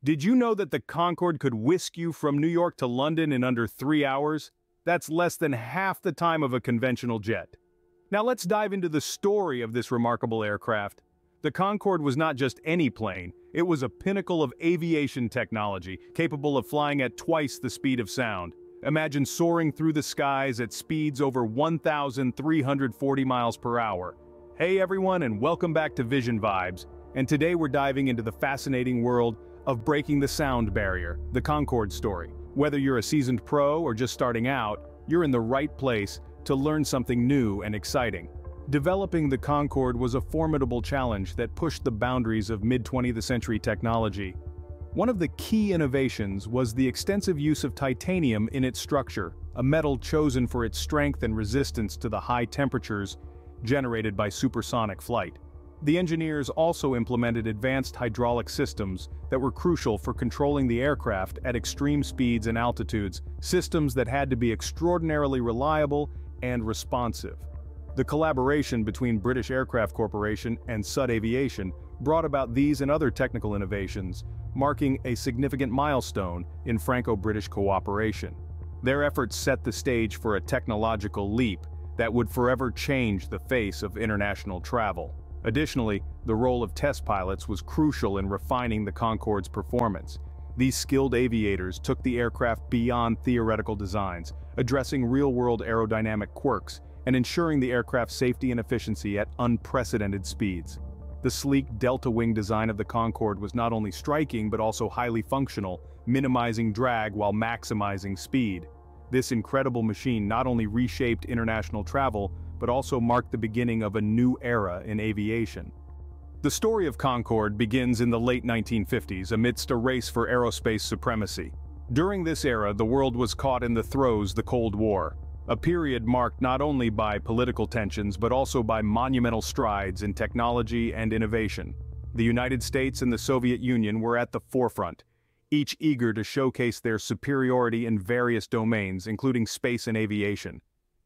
Did you know that the Concorde could whisk you from New York to London in under 3 hours? That's less than half the time of a conventional jet. Now let's dive into the story of this remarkable aircraft. The Concorde was not just any plane, it was a pinnacle of aviation technology, capable of flying at twice the speed of sound. Imagine soaring through the skies at speeds over 1,340 miles per hour. Hey everyone, and welcome back to Vision Vibes. And today we're diving into the fascinating world of breaking the sound barrier, the Concorde story. Whether you're a seasoned pro or just starting out, you're in the right place to learn something new and exciting. Developing the Concorde was a formidable challenge that pushed the boundaries of mid-20th century technology. One of the key innovations was the extensive use of titanium in its structure, a metal chosen for its strength and resistance to the high temperatures generated by supersonic flight. The engineers also implemented advanced hydraulic systems that were crucial for controlling the aircraft at extreme speeds and altitudes, systems that had to be extraordinarily reliable and responsive. The collaboration between British Aircraft Corporation and Sud Aviation brought about these and other technical innovations, marking a significant milestone in Franco-British cooperation. Their efforts set the stage for a technological leap that would forever change the face of international travel. Additionally, the role of test pilots was crucial in refining the Concorde's performance. These skilled aviators took the aircraft beyond theoretical designs, addressing real-world aerodynamic quirks and ensuring the aircraft's safety and efficiency at unprecedented speeds. The sleek delta-wing design of the Concorde was not only striking but also highly functional, minimizing drag while maximizing speed. This incredible machine not only reshaped international travel, but also marked the beginning of a new era in aviation. The story of Concorde begins in the late 1950s amidst a race for aerospace supremacy. During this era, the world was caught in the throes of the Cold War, a period marked not only by political tensions but also by monumental strides in technology and innovation. The United States and the Soviet Union were at the forefront, each eager to showcase their superiority in various domains, including space and aviation.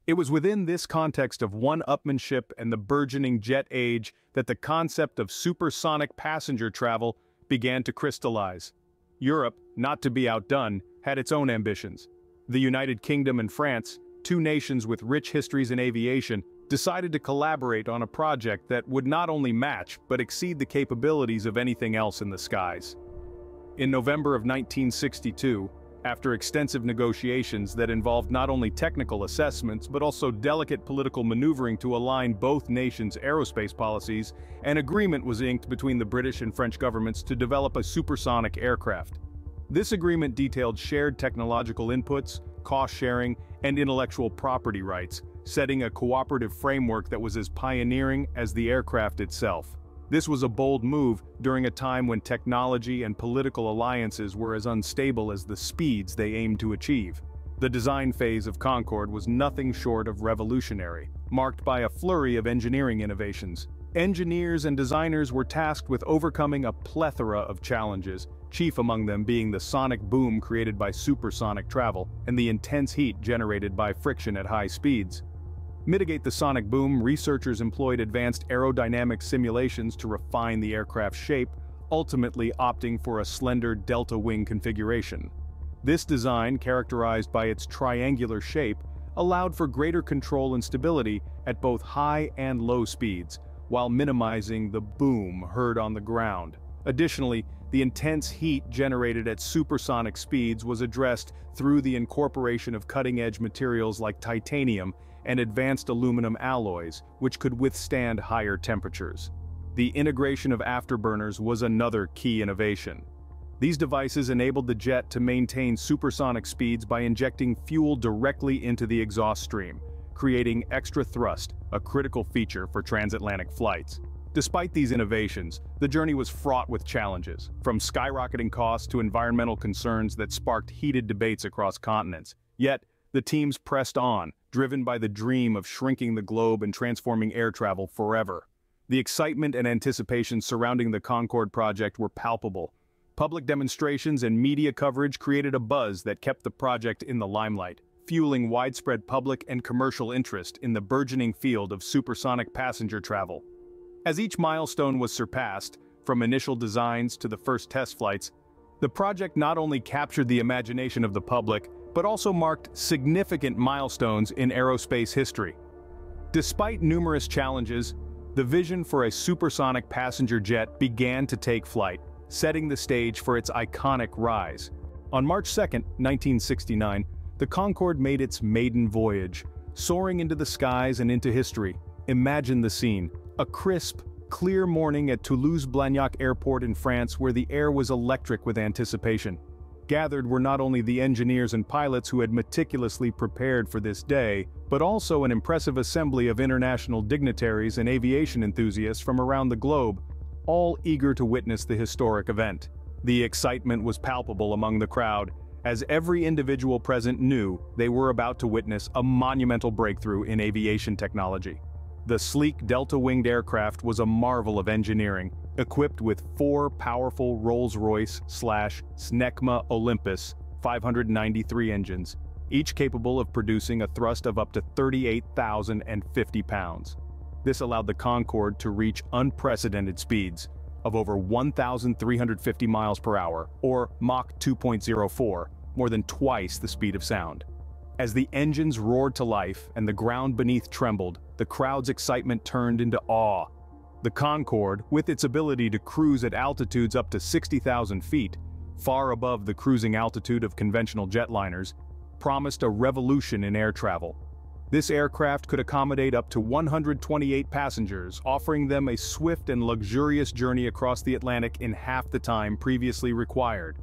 It was within this context of one-upmanship and the burgeoning jet age that the concept of supersonic passenger travel began to crystallize. Europe, not to be outdone, had its own ambitions. The United Kingdom and France, two nations with rich histories in aviation, decided to collaborate on a project that would not only match but exceed the capabilities of anything else in the skies. In November of 1962, after extensive negotiations that involved not only technical assessments but also delicate political maneuvering to align both nations' aerospace policies, an agreement was inked between the British and French governments to develop a supersonic aircraft. This agreement detailed shared technological inputs, cost-sharing, and intellectual property rights, setting a cooperative framework that was as pioneering as the aircraft itself. This was a bold move during a time when technology and political alliances were as unstable as the speeds they aimed to achieve. The design phase of Concorde was nothing short of revolutionary, marked by a flurry of engineering innovations. Engineers and designers were tasked with overcoming a plethora of challenges, chief among them being the sonic boom created by supersonic travel and the intense heat generated by friction at high speeds. Mitigate the sonic boom, researchers employed advanced aerodynamic simulations to refine the aircraft's shape, ultimately opting for a slender delta-wing configuration. This design, characterized by its triangular shape, allowed for greater control and stability at both high and low speeds, while minimizing the boom heard on the ground. Additionally, the intense heat generated at supersonic speeds was addressed through the incorporation of cutting-edge materials like titanium and advanced aluminum alloys, which could withstand higher temperatures. The integration of afterburners was another key innovation. These devices enabled the jet to maintain supersonic speeds by injecting fuel directly into the exhaust stream, creating extra thrust, a critical feature for transatlantic flights. Despite these innovations, the journey was fraught with challenges, from skyrocketing costs to environmental concerns that sparked heated debates across continents. Yet, the teams pressed on, driven by the dream of shrinking the globe and transforming air travel forever. The excitement and anticipation surrounding the Concorde project were palpable. Public demonstrations and media coverage created a buzz that kept the project in the limelight, fueling widespread public and commercial interest in the burgeoning field of supersonic passenger travel. As each milestone was surpassed, from initial designs to the first test flights, The project not only captured the imagination of the public, but also marked significant milestones in aerospace history. Despite numerous challenges, the vision for a supersonic passenger jet began to take flight, setting the stage for its iconic rise. On March 2, 1969, the Concorde made its maiden voyage, soaring into the skies and into history. Imagine the scene: a crisp, clear morning at Toulouse-Blagnac Airport in France, where the air was electric with anticipation. Gathered were not only the engineers and pilots who had meticulously prepared for this day, but also an impressive assembly of international dignitaries and aviation enthusiasts from around the globe, all eager to witness the historic event. The excitement was palpable among the crowd, as every individual present knew they were about to witness a monumental breakthrough in aviation technology. The sleek delta-winged aircraft was a marvel of engineering, equipped with 4 powerful Rolls-Royce/Snecma Olympus 593 engines, each capable of producing a thrust of up to 38,050 pounds. This allowed the Concorde to reach unprecedented speeds of over 1,350 miles per hour, or Mach 2.04, more than twice the speed of sound. As the engines roared to life and the ground beneath trembled, the crowd's excitement turned into awe. The Concorde, with its ability to cruise at altitudes up to 60,000 feet, far above the cruising altitude of conventional jetliners, promised a revolution in air travel. This aircraft could accommodate up to 128 passengers, offering them a swift and luxurious journey across the Atlantic in half the time previously required.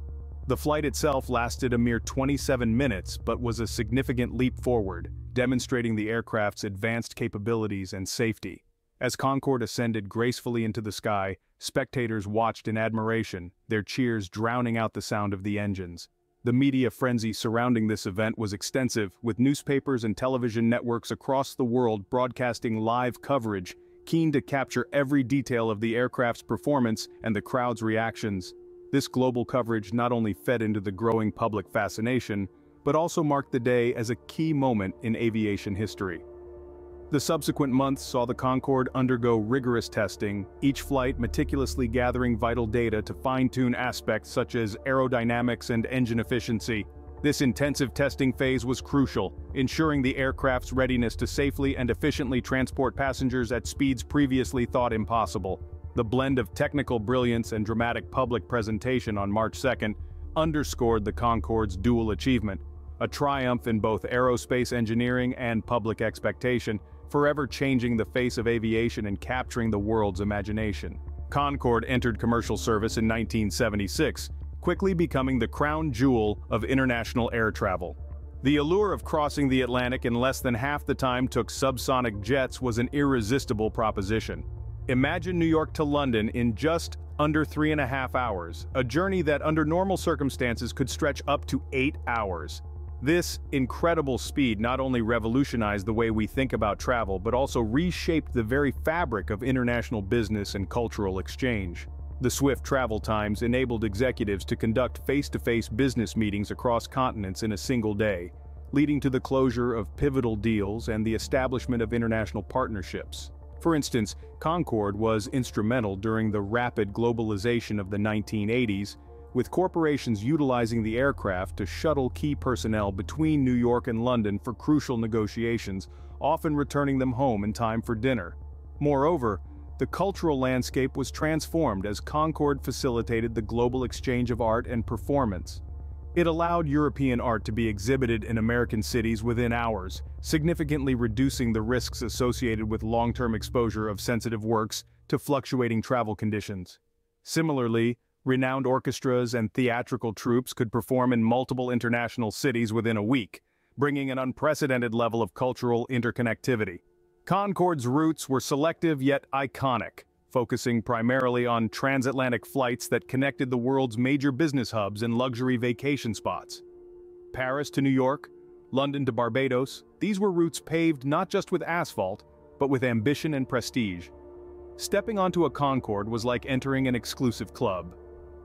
The flight itself lasted a mere 27 minutes, but was a significant leap forward, demonstrating the aircraft's advanced capabilities and safety. As Concorde ascended gracefully into the sky, spectators watched in admiration, their cheers drowning out the sound of the engines. The media frenzy surrounding this event was extensive, with newspapers and television networks across the world broadcasting live coverage, keen to capture every detail of the aircraft's performance and the crowd's reactions. This global coverage not only fed into the growing public fascination, but also marked the day as a key moment in aviation history. The subsequent months saw the Concorde undergo rigorous testing, each flight meticulously gathering vital data to fine-tune aspects such as aerodynamics and engine efficiency. This intensive testing phase was crucial, ensuring the aircraft's readiness to safely and efficiently transport passengers at speeds previously thought impossible. The blend of technical brilliance and dramatic public presentation on March 2nd underscored the Concorde's dual achievement, a triumph in both aerospace engineering and public expectation, forever changing the face of aviation and capturing the world's imagination. Concorde entered commercial service in 1976, quickly becoming the crown jewel of international air travel. The allure of crossing the Atlantic in less than half the time took subsonic jets was an irresistible proposition. Imagine New York to London in just under 3.5 hours, a journey that under normal circumstances could stretch up to 8 hours. This incredible speed not only revolutionized the way we think about travel, but also reshaped the very fabric of international business and cultural exchange. The swift travel times enabled executives to conduct face-to-face business meetings across continents in a single day, leading to the closure of pivotal deals and the establishment of international partnerships. For instance, Concorde was instrumental during the rapid globalization of the 1980s, with corporations utilizing the aircraft to shuttle key personnel between New York and London for crucial negotiations, often returning them home in time for dinner. Moreover, the cultural landscape was transformed as Concorde facilitated the global exchange of art and performance. It allowed European art to be exhibited in American cities within hours, significantly reducing the risks associated with long-term exposure of sensitive works to fluctuating travel conditions. Similarly, renowned orchestras and theatrical troupes could perform in multiple international cities within a week, bringing an unprecedented level of cultural interconnectivity. Concorde's routes were selective yet iconic, focusing primarily on transatlantic flights that connected the world's major business hubs and luxury vacation spots. Paris to New York, London to Barbados, these were routes paved not just with asphalt, but with ambition and prestige. Stepping onto a Concorde was like entering an exclusive club.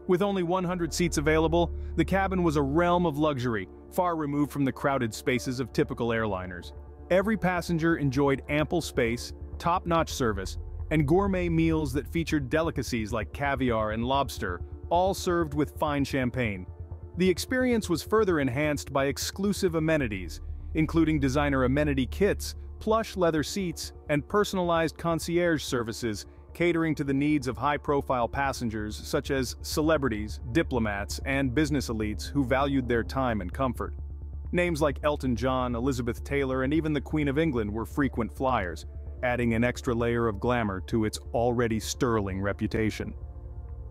With only 100 seats available, the cabin was a realm of luxury, far removed from the crowded spaces of typical airliners. Every passenger enjoyed ample space, top-notch service, and gourmet meals that featured delicacies like caviar and lobster, all served with fine champagne. The experience was further enhanced by exclusive amenities, including designer amenity kits, plush leather seats, and personalized concierge services catering to the needs of high-profile passengers such as celebrities, diplomats, and business elites who valued their time and comfort. Names like Elton John, Elizabeth Taylor, and even the Queen of England were frequent flyers, adding an extra layer of glamour to its already sterling reputation.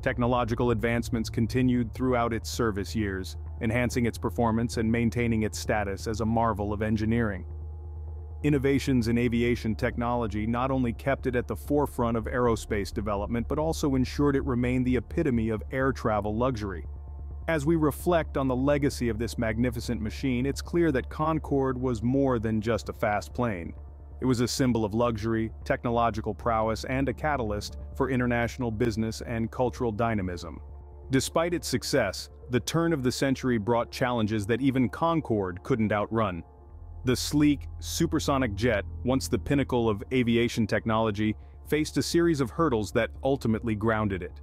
Technological advancements continued throughout its service years, enhancing its performance and maintaining its status as a marvel of engineering. Innovations in aviation technology not only kept it at the forefront of aerospace development but also ensured it remained the epitome of air travel luxury. As we reflect on the legacy of this magnificent machine, it's clear that Concorde was more than just a fast plane. It was a symbol of luxury, technological prowess, and a catalyst for international business and cultural dynamism. Despite its success, the turn of the century brought challenges that even Concorde couldn't outrun. The sleek, supersonic jet, once the pinnacle of aviation technology, faced a series of hurdles that ultimately grounded it.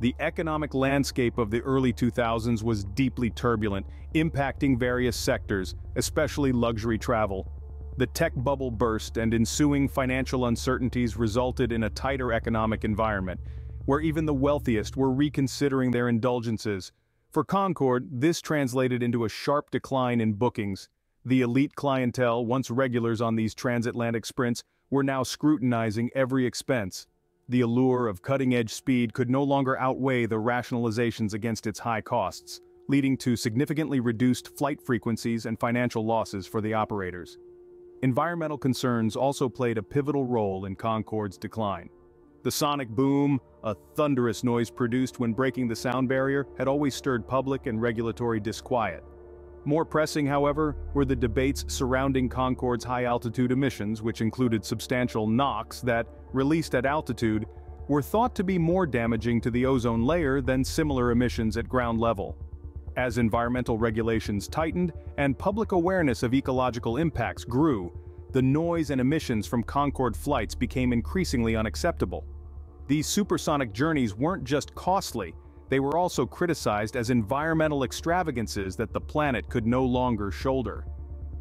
The economic landscape of the early 2000s was deeply turbulent, impacting various sectors, especially luxury travel. The tech bubble burst and ensuing financial uncertainties resulted in a tighter economic environment, where even the wealthiest were reconsidering their indulgences. For Concorde, this translated into a sharp decline in bookings. The elite clientele, once regulars on these transatlantic sprints, were now scrutinizing every expense. The allure of cutting-edge speed could no longer outweigh the rationalizations against its high costs, leading to significantly reduced flight frequencies and financial losses for the operators. Environmental concerns also played a pivotal role in Concorde's decline. The sonic boom, a thunderous noise produced when breaking the sound barrier, had always stirred public and regulatory disquiet. More pressing, however, were the debates surrounding Concorde's high-altitude emissions, which included substantial NOx that, released at altitude, were thought to be more damaging to the ozone layer than similar emissions at ground level. As environmental regulations tightened and public awareness of ecological impacts grew, the noise and emissions from Concorde flights became increasingly unacceptable. These supersonic journeys weren't just costly, they were also criticized as environmental extravagances that the planet could no longer shoulder.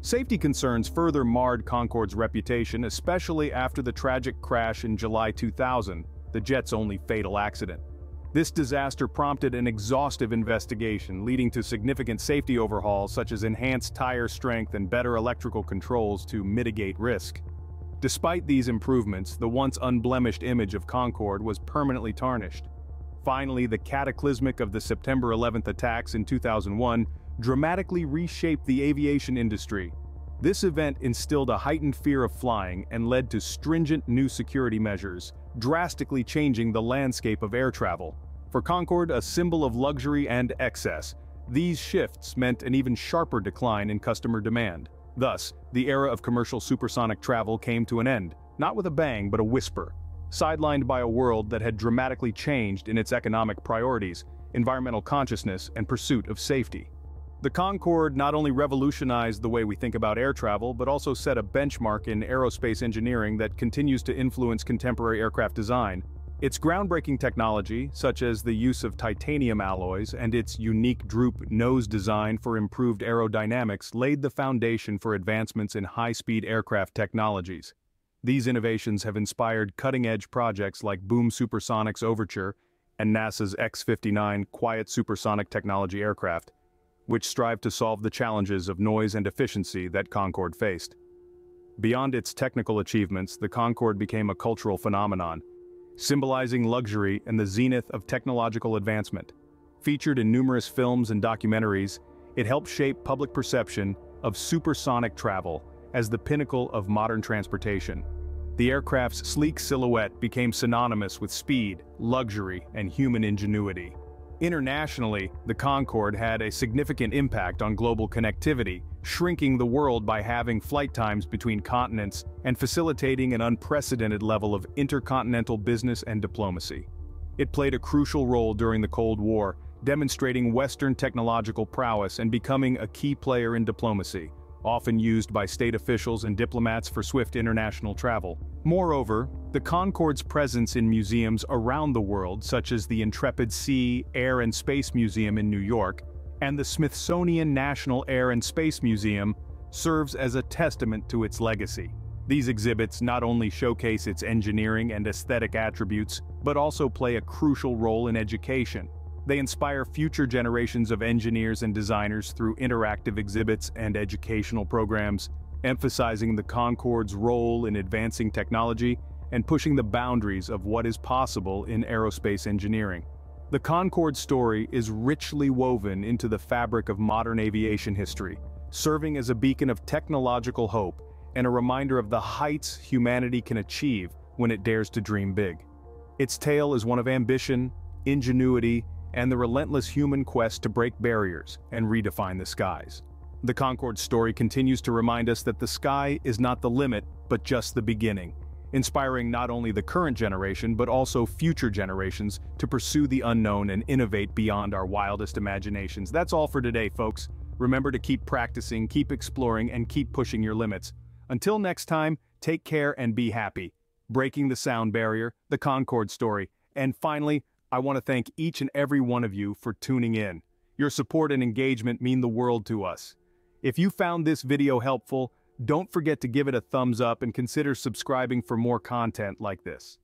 Safety concerns further marred Concorde's reputation, especially after the tragic crash in July 2000, the jet's only fatal accident. This disaster prompted an exhaustive investigation, leading to significant safety overhauls such as enhanced tire strength and better electrical controls to mitigate risk. Despite these improvements, the once unblemished image of Concorde was permanently tarnished. Finally, the cataclysmic of the September 11th attacks in 2001 dramatically reshaped the aviation industry. This event instilled a heightened fear of flying and led to stringent new security measures, drastically changing the landscape of air travel. For Concorde, a symbol of luxury and excess, these shifts meant an even sharper decline in customer demand. Thus, the era of commercial supersonic travel came to an end, not with a bang but a whisper. Sidelined by a world that had dramatically changed in its economic priorities, environmental consciousness, and pursuit of safety. The Concorde not only revolutionized the way we think about air travel, but also set a benchmark in aerospace engineering that continues to influence contemporary aircraft design. Its groundbreaking technology, such as the use of titanium alloys and its unique droop nose design for improved aerodynamics, laid the foundation for advancements in high-speed aircraft technologies. These innovations have inspired cutting-edge projects like Boom Supersonic's Overture and NASA's X-59 Quiet Supersonic Technology aircraft, which strive to solve the challenges of noise and efficiency that Concorde faced. Beyond its technical achievements, the Concorde became a cultural phenomenon, symbolizing luxury and the zenith of technological advancement. Featured in numerous films and documentaries, it helped shape public perception of supersonic travel as the pinnacle of modern transportation. The aircraft's sleek silhouette became synonymous with speed, luxury, and human ingenuity. Internationally, the Concorde had a significant impact on global connectivity, shrinking the world by halving flight times between continents and facilitating an unprecedented level of intercontinental business and diplomacy. It played a crucial role during the Cold War, demonstrating Western technological prowess and becoming a key player in diplomacy, often used by state officials and diplomats for swift international travel. Moreover, The Concorde's presence in museums around the world, such as the Intrepid Sea, Air and Space Museum in New York, and the Smithsonian National Air and Space Museum, serves as a testament to its legacy. These exhibits not only showcase its engineering and aesthetic attributes, but also play a crucial role in education. They inspire future generations of engineers and designers through interactive exhibits and educational programs, emphasizing the Concorde's role in advancing technology and pushing the boundaries of what is possible in aerospace engineering. The Concorde story is richly woven into the fabric of modern aviation history, serving as a beacon of technological hope and a reminder of the heights humanity can achieve when it dares to dream big. Its tale is one of ambition, ingenuity, and the relentless human quest to break barriers and redefine the skies. The Concorde story continues to remind us that the sky is not the limit, but just the beginning, inspiring not only the current generation but also future generations to pursue the unknown and innovate beyond our wildest imaginations. That's all for today, folks. Remember to keep practicing, keep exploring, and keep pushing your limits. Until next time, take care and be happy. Breaking the sound barrier, the Concorde story, and finally, I want to thank each and every one of you for tuning in. Your support and engagement mean the world to us. If you found this video helpful, don't forget to give it a thumbs up and consider subscribing for more content like this.